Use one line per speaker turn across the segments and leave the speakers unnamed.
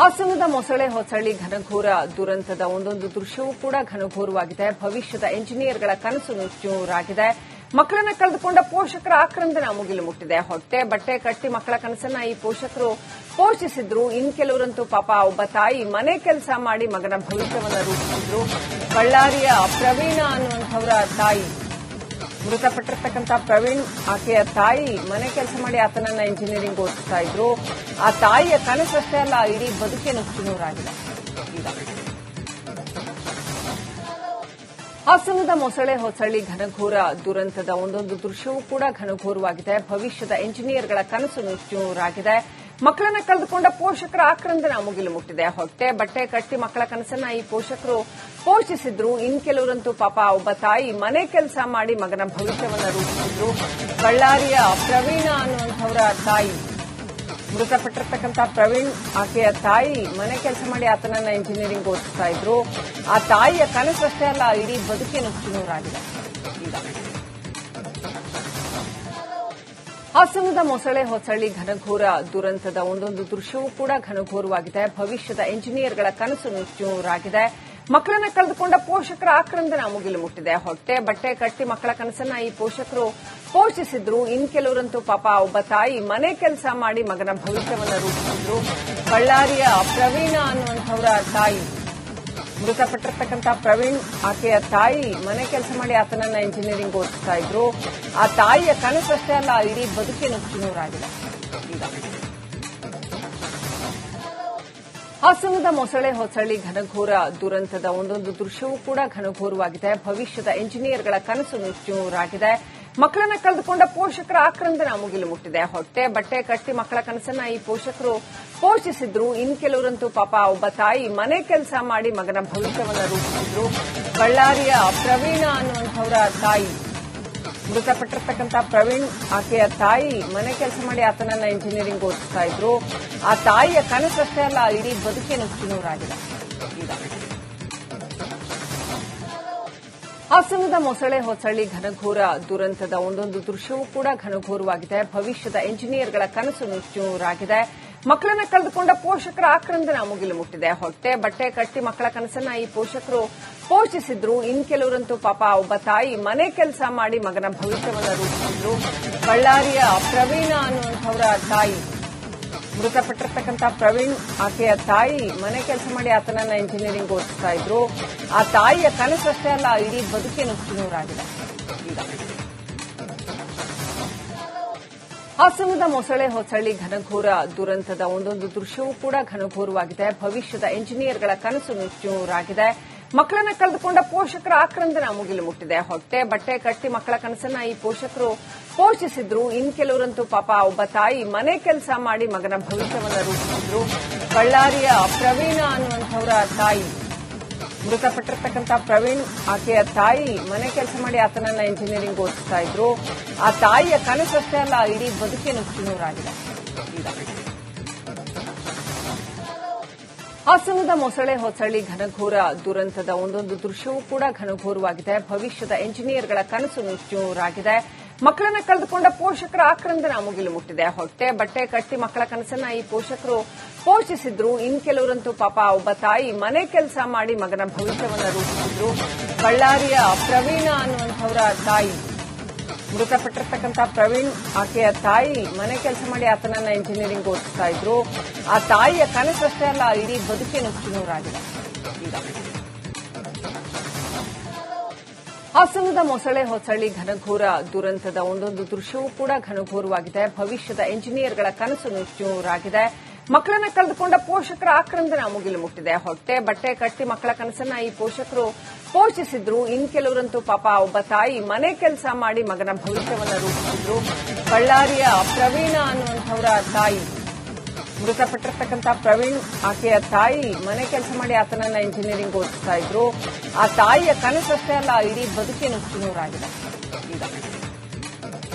ಹಾಸನದ ಮೊಸಳೆ ಹೊಸಳ್ಳಿ ಘನಘೋರ ದುರಂತದ ಒಂದೊಂದು ದೃಶ್ಯವೂ ಕೂಡ ಘನಘೋರವಾಗಿದೆ. ಭವಿಷ್ಯದ ಎಂಜಿನಿಯರ್ಗಳ ಕನಸು ನುಚ್ಚುನೂರಾಗಿದೆ. ಮಕ್ಕಳನ್ನ ಕಳೆದುಕೊಂಡ ಪೋಷಕರ ಆಕ್ರಂದನ ಮುಗಿಲು ಮುಟ್ಟಿದೆ. ಹೊಟ್ಟೆ ಬಟ್ಟೆ ಕಟ್ಟಿ ಮಕ್ಕಳ ಕನಸನ್ನ ಈ ಪೋಷಕರು ಪೋಷಿಸಿದ್ರು. ಇನ್ನು ಕೆಲವರಂತೂ ಪಾಪ ಒಬ್ಬ ತಾಯಿ ಮನೆ ಕೆಲಸ ಮಾಡಿ ಮಗನ ಭವಿಷ್ಯವನ್ನ ರೂಪಿಸಿದ್ರು. ಬಳ್ಳಾರಿಯ ಪ್ರವೀಣ ಅನ್ನುವಂಥವರ ತಾಯಿ, ಮೃತಪಟ್ಟಿರ್ತಕ್ಕಂಥ ಪ್ರವೀಣ್, ಆಕೆಯ ತಾಯಿ ಮನೆ ಕೆಲಸ ಮಾಡಿ ಆತನನ್ನ ಇಂಜಿನಿಯರಿಂಗ್ ಓದಿಸ್ತಾ ಇದ್ರು. ಆ ತಾಯಿಯ ಕನಸಷ್ಟೇ ಅಲ್ಲ, ಇಡೀ ಬದುಕೇ ನುಚ್ಚುನೂರಾಗಿದೆ. ಹಾಸನದ ಮೊಸಳೆ ಹೊಸಳ್ಳಿ ಘನಘೋರ ದುರಂತದ ಒಂದೊಂದು ದೃಶ್ಯವೂ ಕೂಡ ಘನಘೋರವಾಗಿದೆ. ಭವಿಷ್ಯದ ಎಂಜಿನಿಯರ್ಗಳ ಕನಸು ನುಚ್ಚುನೂರಾಗಿದೆ. ಮಕ್ಕಳನ್ನ ಕಳೆದುಕೊಂಡ ಪೋಷಕರ ಆಕ್ರಂದನ ಮುಗಿಲು ಮುಟ್ಟಿದೆ. ಹೊಟ್ಟೆ ಬಟ್ಟೆ ಕಟ್ಟಿ ಮಕ್ಕಳ ಕನಸನ್ನ ಈ ಪೋಷಕರು ಪೋಷಿಸಿದ್ರು. ಇನ್ನು ಕೆಲವರಂತೂ ಪಾಪ ಒಬ್ಬ ತಾಯಿ ಮನೆ ಕೆಲಸ ಮಾಡಿ ಮಗನ ಭವಿಷ್ಯವನ್ನ ರೂಪಿಸಿದ್ರು. ಬಳ್ಳಾರಿಯ ಪ್ರವೀಣ ಅನ್ನುವಂಥವರ ತಾಯಿ, ಮೃತಪಟ್ಟಿರ್ತಕ್ಕಂಥ ಪ್ರವೀಣ್, ಆಕೆಯ ತಾಯಿ ಮನೆ ಕೆಲಸ ಮಾಡಿ ಆತನನ್ನ ಇಂಜಿನಿಯರಿಂಗ್ ಓದಿಸ್ತಾ ಇದ್ರು. ಆ ತಾಯಿಯ ಕನಸಷ್ಟೇ ಅಲ್ಲ, ಇಡೀ ಬದುಕೇ ನುಚ್ಚುನೂರಾಗಿದೆ. ಹಾಸನದ ಮೊಸಳೆ ಹೊಸಳ್ಳಿ ಘನಘೋರ ದುರಂತದ ಒಂದೊಂದು ದೃಶ್ಯವೂ ಕೂಡ ಘನಘೋರವಾಗಿದೆ. ಭವಿಷ್ಯದ ಎಂಜಿನಿಯರ್ಗಳ ಕನಸು ನುಚ್ಚುನೂರಾಗಿದೆ. ಮಕ್ಕಳನ್ನ ಕಳೆದುಕೊಂಡ ಪೋಷಕರ ಆಕ್ರಂದನ ಮುಗಿಲು ಮುಟ್ಟಿದೆ. ಹೊಟ್ಟೆ ಬಟ್ಟೆ ಕಟ್ಟಿ ಮಕ್ಕಳ ಕನಸನ್ನ ಈ ಪೋಷಕರು ಪೋಷಿಸಿದ್ರು. ಇನ್ನು ಕೆಲವರಂತೂ ಪಾಪ ಒಬ್ಬ ತಾಯಿ ಮನೆ ಕೆಲಸ ಮಾಡಿ ಮಗನ ಭವಿಷ್ಯವನ್ನ ರೂಪಿಸಿದ್ರು. ಬಳ್ಳಾರಿಯ ಪ್ರವೀಣ ಅನ್ನುವಂಥವರ ತಾಯಿ, ಮೃತಪಟ್ಟಿರ್ತಕ್ಕಂಥ ಪ್ರವೀಣ್, ಆಕೆಯ ತಾಯಿ ಮನೆ ಕೆಲಸ ಮಾಡಿ ಆತನನ್ನ ಇಂಜಿನಿಯರಿಂಗ್ ಓದಿಸ್ತಾ ಇದ್ರು. ಆ ತಾಯಿಯ ಕನಸಷ್ಟೇ ಅಲ್ಲ, ಇಡೀ ಬದುಕೇ ನುಚ್ಚುನೂರಾಗಿದೆ. ಹಾಸನದ ಮೊಸಳೆ ಹೊಸಳ್ಳಿ ಘನಘೋರ ದುರಂತದ ಒಂದೊಂದು ದೃಶ್ಯವೂ ಕೂಡ ಘನಘೋರವಾಗಿದೆ. ಭವಿಷ್ಯದ ಎಂಜಿನಿಯರ್ಗಳ ಕನಸು ನುಚ್ಚುನೂರಾಗಿದೆ. ಮಕ್ಕಳನ್ನ ಕಳೆದುಕೊಂಡ ಪೋಷಕರ ಆಕ್ರಂದನ ಮುಗಿಲು ಮುಟ್ಟಿದೆ. ಹೊಟ್ಟೆ ಬಟ್ಟೆ ಕಟ್ಟಿ ಮಕ್ಕಳ ಕನಸನ್ನ ಈ ಪೋಷಕರು ಪೋಷಿಸಿದ್ರು. ಇನ್ನು ಕೆಲವರಂತೂ ಪಾಪ ಒಬ್ಬ ತಾಯಿ ಮನೆ ಕೆಲಸ ಮಾಡಿ ಮಗನ ಭವಿಷ್ಯವನ್ನ ರೂಪಿಸಿದ್ರು. ಬಳ್ಳಾರಿಯ ಪ್ರವೀಣ ಅನ್ನುವಂಥವರ ತಾಯಿ, ಮೃತಪಟ್ಟಿರ್ತಕ್ಕಂಥ ಪ್ರವೀಣ್, ಆಕೆಯ ತಾಯಿ ಮನೆ ಕೆಲಸ ಮಾಡಿ ಆತನನ್ನ ಇಂಜಿನಿಯರಿಂಗ್ ಓದಿಸ್ತಾ ಇದ್ರು. ಆ ತಾಯಿಯ ಕನಸಷ್ಟೇ ಅಲ್ಲ, ಇಡೀ ಬದುಕೇ ನುಚ್ಚುನೂರಾಗಿದೆ. ಹಾಸನದ ಮೊಸಳೆ ಹೊಸಳ್ಳಿ ಘನಘೋರ ದುರಂತದ ಒಂದೊಂದು ದೃಶ್ಯವೂ ಕೂಡ ಘನಘೋರವಾಗಿದೆ. ಭವಿಷ್ಯದ ಎಂಜಿನಿಯರ್ಗಳ ಕನಸು ನುಚ್ಚುನೂರಾಗಿದೆ. ಮಕ್ಕಳನ್ನ ಕಳೆದುಕೊಂಡ ಪೋಷಕರ ಆಕ್ರಂದನ ಮುಗಿಲು ಮುಟ್ಟಿದೆ. ಹೊಟ್ಟೆ ಬಟ್ಟೆ ಕಟ್ಟಿ ಮಕ್ಕಳ ಕನಸನ್ನ ಈ ಪೋಷಕರು ಪೋಷಿಸಿದ್ರು. ಇನ್ನು ಕೆಲವರಂತೂ ಪಾಪ ಒಬ್ಬ ತಾಯಿ ಮನೆ ಕೆಲಸ ಮಾಡಿ ಮಗನ ಭವಿಷ್ಯವನ್ನ ರೂಪಿಸಿದ್ರು. ಬಳ್ಳಾರಿಯ ಪ್ರವೀಣ ಅನ್ನುವಂಥವರ ತಾಯಿ, ಮೃತಪಟ್ಟಿರ್ತಕ್ಕಂಥ ಪ್ರವೀಣ್, ಆಕೆಯ ತಾಯಿ ಮನೆ ಕೆಲಸ ಮಾಡಿ ಆತನನ್ನ ಇಂಜಿನಿಯರಿಂಗ್ ಓದಿಸ್ತಾ ಇದ್ರು. ಆ ತಾಯಿಯ ಕನಸಷ್ಟೇ ಅಲ್ಲ, ಇಡೀ ಬದುಕೇ ನುಚ್ಚುನೂರಾಗಿದೆ. ಹಾಸನದ ಮೊಸಳೆ ಹೊಸಳ್ಳಿ ಘನಘೋರ ದುರಂತದ ಒಂದೊಂದು ದೃಶ್ಯವೂ ಕೂಡ ಘನಘೋರವಾಗಿದೆ. ಭವಿಷ್ಯದ ಎಂಜಿನಿಯರ್ಗಳ ಕನಸು ನುಚ್ಚುನೂರಾಗಿದೆ. ಮಕ್ಕಳನ್ನ ಕಳೆದುಕೊಂಡ ಪೋಷಕರ ಆಕ್ರಂದನ ಮುಗಿಲು ಮುಟ್ಟಿದೆ. ಹೊಟ್ಟೆ ಬಟ್ಟೆ ಕಟ್ಟಿ ಮಕ್ಕಳ ಕನಸನ್ನ ಈ ಪೋಷಕರು ಪೋಷಿಸಿದ್ರು. ಇನ್ನು ಕೆಲವರಂತೂ ಪಾಪ ಒಬ್ಬ ತಾಯಿ ಮನೆ ಕೆಲಸ ಮಾಡಿ ಮಗನ ಭವಿಷ್ಯವನ್ನ ರೂಪಿಸಿದ್ರು. ಬಳ್ಳಾರಿಯ ಪ್ರವೀಣ ಅನ್ನುವಂಥವರ ತಾಯಿ, ಮೃತಪಟ್ಟಿರ್ತಕ್ಕಂಥ ಪ್ರವೀಣ್, ಆಕೆಯ ತಾಯಿ ಮನೆ ಕೆಲಸ ಮಾಡಿ ಆತನನ್ನ ಇಂಜಿನಿಯರಿಂಗ್ ಓದಿಸ್ತಾ ಇದ್ರು. ಆ ತಾಯಿಯ ಕನಸಷ್ಟೇ ಅಲ್ಲ, ಇಡೀ ಬದುಕೇ ನುಚ್ಚುನೂರಾಗಿದೆ. ಹಾಸನದ ಮೊಸಳೆ ಹೊಸಳ್ಳಿ ಘನಘೋರ ದುರಂತದ ಒಂದೊಂದು ದೃಶ್ಯವೂ ಕೂಡ ಘನಘೋರವಾಗಿದೆ. ಭವಿಷ್ಯದ ಎಂಜಿನಿಯರ್ಗಳ ಕನಸು ನುಚ್ಚುನೂರಾಗಿದೆ. ಮಕ್ಕಳನ್ನ ಕಳೆದುಕೊಂಡ ಪೋಷಕರ ಆಕ್ರಂದನ ಮುಗಿಲು ಮುಟ್ಟಿದೆ. ಹೊಟ್ಟೆ ಬಟ್ಟೆ ಕಟ್ಟಿ ಮಕ್ಕಳ ಕನಸನ್ನ ಈ ಪೋಷಕರು ಪೋಷಿಸಿದ್ರು. ಇನ್ನು ಕೆಲವರಂತೂ ಪಾಪ ಒಬ್ಬ ತಾಯಿ ಮನೆ ಕೆಲಸ ಮಾಡಿ ಮಗನ ಭವಿಷ್ಯವನ್ನ ರೂಪಿಸಿದ್ರು. ಬಳ್ಳಾರಿಯ ಪ್ರವೀಣ ಅನ್ನುವಂಥವರ ತಾಯಿ, ಮೃತಪಟ್ಟಿರ್ತಕ್ಕಂಥ ಪ್ರವೀಣ್, ಆಕೆಯ ತಾಯಿ ಮನೆ ಕೆಲಸ ಮಾಡಿ ಆತನನ್ನ ಇಂಜಿನಿಯರಿಂಗ್ ಓದಿಸ್ತಾ ಇದ್ರು. ಆ ತಾಯಿಯ ಕನಸಷ್ಟೇ ಅಲ್ಲ, ಇಡೀ ಬದುಕೇ ನುಚ್ಚುನೂರಾಗಿದೆ. ಹಾಸನದ ಮೊಸಳೆ ಹೊಸಳ್ಳಿ ಘನಘೋರ ದುರಂತದ ಒಂದೊಂದು ದೃಶ್ಯವೂ ಕೂಡ ಘನಘೋರವಾಗಿದೆ. ಭವಿಷ್ಯದ ಎಂಜಿನಿಯರ್ಗಳ ಕನಸು ನುಚ್ಚುನೂರಾಗಿದೆ. ಮಕ್ಕಳನ್ನ ಕಳೆದುಕೊಂಡ ಪೋಷಕರ ಆಕ್ರಂದನ ಮುಗಿಲು ಮುಟ್ಟಿದೆ. ಹೊಟ್ಟೆ ಬಟ್ಟೆ ಕಟ್ಟಿ ಮಕ್ಕಳ ಕನಸನ್ನ ಈ ಪೋಷಕರು ಪೋಷಿಸಿದ್ರು. ಇನ್ನು ಕೆಲವರಂತೂ ಪಾಪ ಒಬ್ಬ ತಾಯಿ ಮನೆ ಕೆಲಸ ಮಾಡಿ ಮಗನ ಭವಿಷ್ಯವನ್ನ ರೂಪಿಸಿದ್ರು. ಬಳ್ಳಾರಿಯ ಪ್ರವೀಣ ಅನ್ನುವಂಥವರ ತಾಯಿ, ಮೃತಪಟ್ಟಿರ್ತಕ್ಕಂಥ ಪ್ರವೀಣ್, ಆಕೆಯ ತಾಯಿ ಮನೆ ಕೆಲಸ ಮಾಡಿ ಆತನನ್ನ ಇಂಜಿನಿಯರಿಂಗ್ ಓದಿಸ್ತಾ ಇದ್ರು. ಆ ತಾಯಿಯ ಕನಸಷ್ಟೇ ಅಲ್ಲ, ಇಡೀ ಬದುಕೇ ನುಚ್ಚುನೂರಾಗಿದೆ.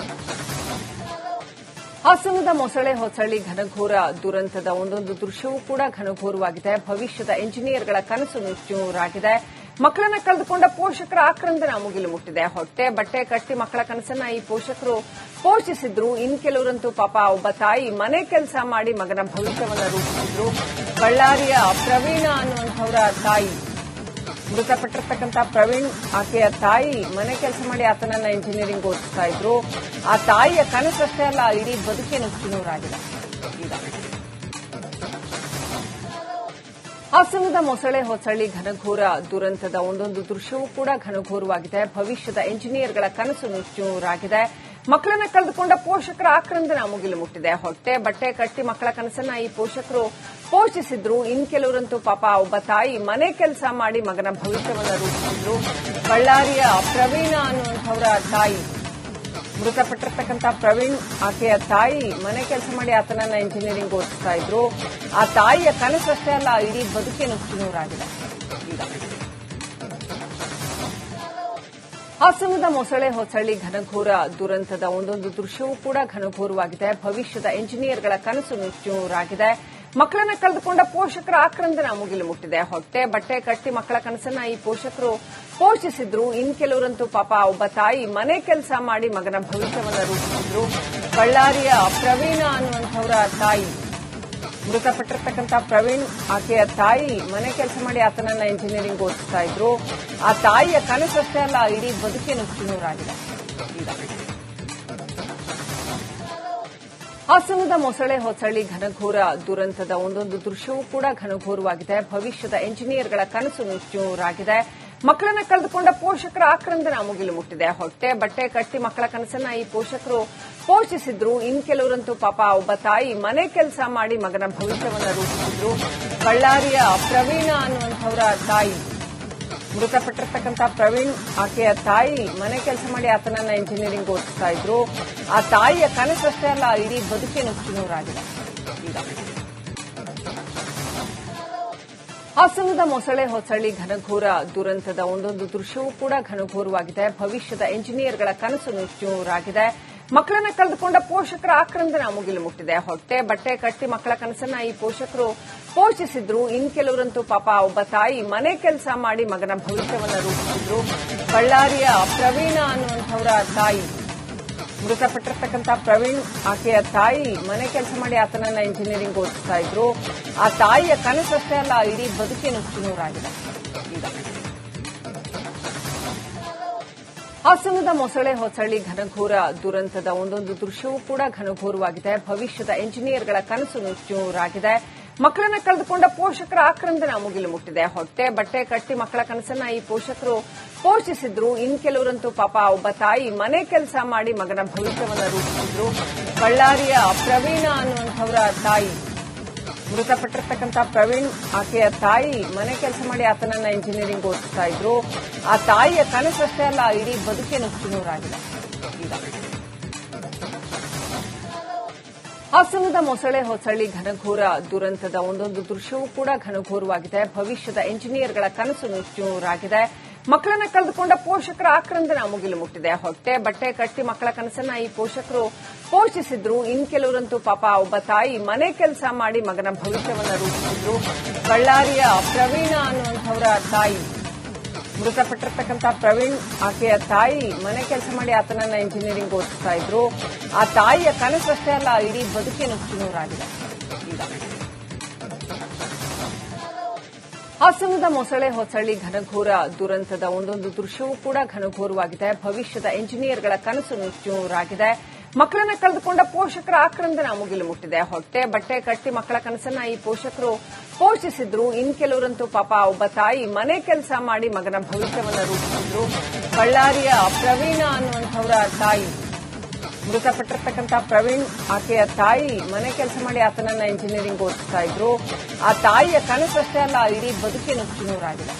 ಹಾಸನದ ಮೊಸಳೆ ಹೊಸಳ್ಳಿ ಘನಘೋರ ದುರಂತದ ಒಂದೊಂದು ದೃಶ್ಯವೂ ಕೂಡ ಘನಘೋರವಾಗಿದೆ. ಭವಿಷ್ಯದ ಎಂಜಿನಿಯರ್ಗಳ ಕನಸು ನುಚ್ಚುನೂರಾಗಿದೆ. ಮಕ್ಕಳನ್ನ ಕಳೆದುಕೊಂಡ ಪೋಷಕರ ಆಕ್ರಂದನ ಮುಗಿಲು ಮುಟ್ಟಿದೆ. ಹೊಟ್ಟೆ ಬಟ್ಟೆ ಕಟ್ಟಿ ಮಕ್ಕಳ ಕನಸನ್ನ ಈ ಪೋಷಕರು ಪೋಷಿಸಿದ್ರು. ಇನ್ನು ಕೆಲವರಂತೂ ಪಾಪ ಒಬ್ಬ ತಾಯಿ ಮನೆ ಕೆಲಸ ಮಾಡಿ ಮಗನ ಭವಿಷ್ಯವನ್ನ ರೂಪಿಸಿದ್ರು. ಬಳ್ಳಾರಿಯ ಪ್ರವೀಣ ಅನ್ನುವಂಥವರ ತಾಯಿ, ಮೃತಪಟ್ಟಿರ್ತಕ್ಕಂಥ ಪ್ರವೀಣ್ ಆಕೆಯ ತಾಯಿ ಮನೆ ಕೆಲಸ ಮಾಡಿ ಆತನನ್ನ ಇಂಜಿನಿಯರಿಂಗ್ ಓದಿಸ್ತಾ ಇದ್ರು. ಆ ತಾಯಿಯ ಕನಸಷ್ಟೇ ಅಲ್ಲ, ಇಡೀ ಬದುಕೇ ನುಚ್ಚುನೂರಾಗಿದೆ. ಹಾಸನದ ಮೊಸಳೆ ಹೊಸಳ್ಳಿ ಘನಘೋರ ದುರಂತದ ಒಂದೊಂದು ದೃಶ್ಯವೂ ಕೂಡ ಘನಘೋರವಾಗಿದೆ. ಭವಿಷ್ಯದ ಎಂಜಿನಿಯರ್ಗಳ ಕನಸು ನುಚ್ಚುನೂರಾಗಿದೆ. ಮಕ್ಕಳನ್ನ ಕಳೆದುಕೊಂಡ ಪೋಷಕರ ಆಕ್ರಂದನ ಮುಗಿಲು ಮುಟ್ಟಿದೆ. ಹೊಟ್ಟೆ ಬಟ್ಟೆ ಕಟ್ಟಿ ಮಕ್ಕಳ ಕನಸನ್ನ ಈ ಪೋಷಕರು ಪೋಷಿಸಿದ್ರು. ಇನ್ ಕೆಲವರಂತೂ ಪಾಪ ಒಬ್ಬ ತಾಯಿ ಮನೆ ಕೆಲಸ ಮಾಡಿ ಮಗನ ಭವಿಷ್ಯವನ್ನ ರೂಪಿಸಿದ್ರು. ಬಳ್ಳಾರಿಯ ಪ್ರವೀಣ ಅನ್ನುವಂಥವರ ತಾಯಿ, ಮೃತಪಟ್ಟಿರ್ತಕ್ಕಂಥ ಪ್ರವೀಣ್ ಆಕೆಯ ತಾಯಿ ಮನೆ ಕೆಲಸ ಮಾಡಿ ಆತನನ್ನ ಇಂಜಿನಿಯರಿಂಗ್ ಓದಿಸ್ತಾ ಇದ್ರು. ಆ ತಾಯಿಯ ಕನಸಷ್ಟೇ ಅಲ್ಲ, ಇಡೀ ಬದುಕೇ ನುಚ್ಚುನೂರಾಗಿದೆ. ಹಾಸನದ ಮೊಸಳೆ ಹೊಸಳ್ಳಿ ಘನಘೋರ ದುರಂತದ ಒಂದೊಂದು ದೃಶ್ಯವೂ ಕೂಡ ಘನಘೋರವಾಗಿದೆ. ಭವಿಷ್ಯದ ಎಂಜಿನಿಯರ್ಗಳ ಕನಸು ನುಚ್ಚುನೂರಾಗಿದೆ. ಮಕ್ಕಳನ್ನ ಕಳೆದುಕೊಂಡ ಪೋಷಕರ ಆಕ್ರಂದನ ಮುಗಿಲು ಮುಟ್ಟಿದೆ. ಹೊಟ್ಟೆ ಬಟ್ಟೆ ಕಟ್ಟಿ ಮಕ್ಕಳ ಕನಸನ್ನ ಈ ಪೋಷಕರು ಪೋಷಿಸಿದ್ರು. ಇನ್ ಕೆಲವರಂತೂ ಪಾಪ ಒಬ್ಬ ತಾಯಿ ಮನೆ ಕೆಲಸ ಮಾಡಿ ಮಗನ ಭವಿಷ್ಯವನ್ನ ರೂಪಿಸಿದ್ರು. ಬಳ್ಳಾರಿಯ ಪ್ರವೀಣ ಅನ್ನುವಂಥವರ ತಾಯಿ, ಮೃತಪಟ್ಟಿರ್ತಕ್ಕಂಥ ಪ್ರವೀಣ್ ಆಕೆಯ ತಾಯಿ ಮನೆ ಕೆಲಸ ಮಾಡಿ ಆತನನ್ನ ಇಂಜಿನಿಯರಿಂಗ್ ಓದಿಸ್ತಾ ಇದ್ರು. ಆ ತಾಯಿಯ ಕನಸಷ್ಟೇ ಅಲ್ಲ, ಇಡೀ ಬದುಕೇ ನುಚ್ಚುನೂರಾಗಿದೆ. ಹಾಸನದ ಮೊಸಳೆ ಹೊಸಳ್ಳಿ ಘನಘೋರ ದುರಂತದ ಒಂದೊಂದು ದೃಶ್ಯವೂ ಕೂಡ ಘನಘೋರವಾಗಿದೆ. ಭವಿಷ್ಯದ ಎಂಜಿನಿಯರ್ಗಳ ಕನಸು ನುಚ್ಚುನೂರಾಗಿದೆ. ಮಕ್ಕಳನ್ನ ಕಳೆದುಕೊಂಡ ಪೋಷಕರ ಆಕ್ರಂದನ ಮುಗಿಲು ಮುಟ್ಟಿದೆ. ಹೊಟ್ಟೆ ಬಟ್ಟೆ ಕಟ್ಟಿ ಮಕ್ಕಳ ಕನಸನ್ನ ಈ ಪೋಷಕರು ಪೋಷಿಸಿದ್ರು. ಇನ್ ಕೆಲವರಂತೂ ಪಾಪ ಒಬ್ಬ ತಾಯಿ ಮನೆ ಕೆಲಸ ಮಾಡಿ ಮಗನ ಭವಿಷ್ಯವನ್ನ ರೂಪಿಸಿದ್ರು. ಬಳ್ಳಾರಿಯ ಪ್ರವೀಣ ಅನ್ನುವಂಥವರ ತಾಯಿ, ಮೃತಪಟ್ಟಿರ್ತಕ್ಕಂಥ ಪ್ರವೀಣ್ ಆಕೆಯ ತಾಯಿ ಮನೆ ಕೆಲಸ ಮಾಡಿ ಆತನನ್ನ ಇಂಜಿನಿಯರಿಂಗ್ ಓದಿಸ್ತಾ ಇದ್ರು. ಆ ತಾಯಿಯ ಕನಸಷ್ಟೇ ಅಲ್ಲ, ಇಡೀ ಬದುಕೇ ನುಚ್ಚುನೂರಾಗಿದೆ. ಹಾಸನದ ಮೊಸಳೆ ಹೊಸಳ್ಳಿ ಘನಘೋರ ದುರಂತದ ಒಂದೊಂದು ದೃಶ್ಯವೂ ಕೂಡ ಘನಘೋರವಾಗಿದೆ. ಭವಿಷ್ಯದ ಎಂಜಿನಿಯರ್ಗಳ ಕನಸು ನುಚ್ಚುನೂರಾಗಿದೆ. ಮಕ್ಕಳನ್ನ ಕಳೆದುಕೊಂಡ ಪೋಷಕರ ಆಕ್ರಂದನ ಮುಗಿಲು ಮುಟ್ಟಿದೆ. ಹೊಟ್ಟೆ ಬಟ್ಟೆ ಕಟ್ಟಿ ಮಕ್ಕಳ ಕನಸನ್ನ ಈ ಪೋಷಕರು ಪೋಷಿಸಿದ್ರು. ಇನ್ ಕೆಲವರಂತೂ ಪಾಪ ಒಬ್ಬ ತಾಯಿ ಮನೆ ಕೆಲಸ ಮಾಡಿ ಮಗನ ಭವಿಷ್ಯವನ್ನ ರೂಪಿಸಿದ್ರು. ಬಳ್ಳಾರಿಯ ಪ್ರವೀಣ ಅನ್ನುವಂಥವರ ತಾಯಿ, ಮೃತಪಟ್ಟಿರ್ತಕ್ಕಂಥ ಪ್ರವೀಣ್ ಆಕೆಯ ತಾಯಿ ಮನೆ ಕೆಲಸ ಮಾಡಿ ಆತನನ್ನ ಇಂಜಿನಿಯರಿಂಗ್ ಓದಿಸ್ತಾ ಇದ್ರು. ಆ ತಾಯಿಯ ಕನಸಷ್ಟೇ ಅಲ್ಲ, ಇಡೀ ಬದುಕೇ ನುಚ್ಚುನೂರಾಗಿದೆ. ಹಾಸನದ ಮೊಸಳೆ ಹೊಸಳ್ಳಿ ಘನಘೋರ ದುರಂತದ ಒಂದೊಂದು ದೃಶ್ಯವೂ ಕೂಡ ಘನಘೋರವಾಗಿದೆ. ಭವಿಷ್ಯದ ಎಂಜಿನಿಯರ್ಗಳ ಕನಸು ನುಚ್ಚುನೂರಾಗಿದೆ. ಮಕ್ಕಳನ್ನ ಕಳೆದುಕೊಂಡ ಪೋಷಕರ ಆಕ್ರಂದನ ಮುಗಿಲು ಮುಟ್ಟಿದೆ. ಹೊಟ್ಟೆ ಬಟ್ಟೆ ಕಟ್ಟಿ ಮಕ್ಕಳ ಕನಸನ್ನ ಈ ಪೋಷಕರು ಪೋಷಿಸಿದ್ರು. ಇನ್ ಕೆಲವರಂತೂ ಪಾಪ ಒಬ್ಬ ತಾಯಿ ಮನೆ ಕೆಲಸ ಮಾಡಿ ಮಗನ ಭವಿಷ್ಯವನ್ನ ರೂಪಿಸಿದ್ರು. ಬಳ್ಳಾರಿಯ ಪ್ರವೀಣ ಅನ್ನುವಂಥವರ ತಾಯಿ, ಮೃತಪಟ್ಟಿರ್ತಕ್ಕಂಥ ಪ್ರವೀಣ್ ಆಕೆಯ ತಾಯಿ ಮನೆ ಕೆಲಸ ಮಾಡಿ ಆತನನ್ನ ಇಂಜಿನಿಯರಿಂಗ್ ಓದಿಸ್ತಾ ಇದ್ರು. ಆ ತಾಯಿಯ ಕನಸಷ್ಟೇ ಅಲ್ಲ, ಇಡೀ ಬದುಕೇ ನುಚ್ಚುನೂರಾಗಿದೆ. ಹಾಸನದ ಮೊಸಳೆ ಹೊಸಳ್ಳಿ ಘನಘೋರ ದುರಂತದ ಒಂದೊಂದು ದೃಶ್ಯವೂ ಕೂಡ ಘನಘೋರವಾಗಿದೆ. ಭವಿಷ್ಯದ ಎಂಜಿನಿಯರ್ಗಳ ಕನಸು ನುಚ್ಚುನೂರಾಗಿದೆ. ಮಕ್ಕಳನ್ನ ಕಳೆದುಕೊಂಡ ಪೋಷಕರ ಆಕ್ರಂದನ ಮುಗಿಲು ಮುಟ್ಟಿದೆ. ಹೊಟ್ಟೆ ಬಟ್ಟೆ ಕಟ್ಟಿ ಮಕ್ಕಳ ಕನಸನ್ನ ಈ ಪೋಷಕರು ಪೋಷಿಸಿದ್ರು. ಇನ್ ಕೆಲವರಂತೂ ಪಾಪ ಒಬ್ಬ ತಾಯಿ ಮನೆ ಕೆಲಸ ಮಾಡಿ ಮಗನ ಭವಿಷ್ಯವನ್ನ ರೂಪಿಸಿದ್ರು. ಬಳ್ಳಾರಿಯ ಪ್ರವೀಣ ಅನ್ನುವಂಥವರ ತಾಯಿ, ಮೃತಪಟ್ಟಿರ್ತಕ್ಕಂಥ ಪ್ರವೀಣ್ ಆಕೆಯ ತಾಯಿ ಮನೆ ಕೆಲಸ ಮಾಡಿ ಆತನನ್ನ ಇಂಜಿನಿಯರಿಂಗ್ ಓದಿಸ್ತಾ ಇದ್ರು. ಆ ತಾಯಿಯ ಕನಸಷ್ಟೇ ಅಲ್ಲ, ಇಡೀ ಬದುಕೇ ನುಚ್ಚುನೂರಾಗಿದೆ. ಹಾಸನದ ಮೊಸಳೆ ಹೊಸಳ್ಳಿ ಘನಘೋರ ದುರಂತದ ಒಂದೊಂದು ದೃಶ್ಯವೂ ಕೂಡ ಘನಘೋರವಾಗಿದೆ. ಭವಿಷ್ಯದ ಎಂಜಿನಿಯರ್ಗಳ ಕನಸು ನುಚ್ಚುನೂರಾಗಿದೆ. ಮಕ್ಕಳನ್ನ ಕಳೆದುಕೊಂಡ ಪೋಷಕರ ಆಕ್ರಂದನ ಮುಗಿಲು ಮುಟ್ಟಿದೆ. ಹೊಟ್ಟೆ ಬಟ್ಟೆ ಕಟ್ಟಿ ಮಕ್ಕಳ ಕನಸನ್ನ ಈ ಪೋಷಕರು ಪೋಷಿಸಿದ್ರು. ಇನ್ ಕೆಲವರಂತೂ ಪಾಪ ಒಬ್ಬ ತಾಯಿ ಮನೆ ಕೆಲಸ ಮಾಡಿ ಮಗನ ಭವಿಷ್ಯವನ್ನ ರೂಪಿಸಿದ್ರು. ಬಳ್ಳಾರಿಯ ಪ್ರವೀಣ ಅನ್ನುವಂಥವರ ತಾಯಿ, ಮೃತಪಟ್ಟಿರ್ತಕ್ಕಂಥ ಪ್ರವೀಣ್ ಆಕೆಯ ತಾಯಿ ಮನೆ ಕೆಲಸ ಮಾಡಿ ಆತನನ್ನ ಇಂಜಿನಿಯರಿಂಗ್ ಓದಿಸ್ತಾ ಇದ್ರು. ಆ ತಾಯಿಯ ಕನಸಷ್ಟೇ ಅಲ್ಲ, ಇಡೀ ಬದುಕೇ ನುಚ್ಚುನೂರಾಗಿದೆ.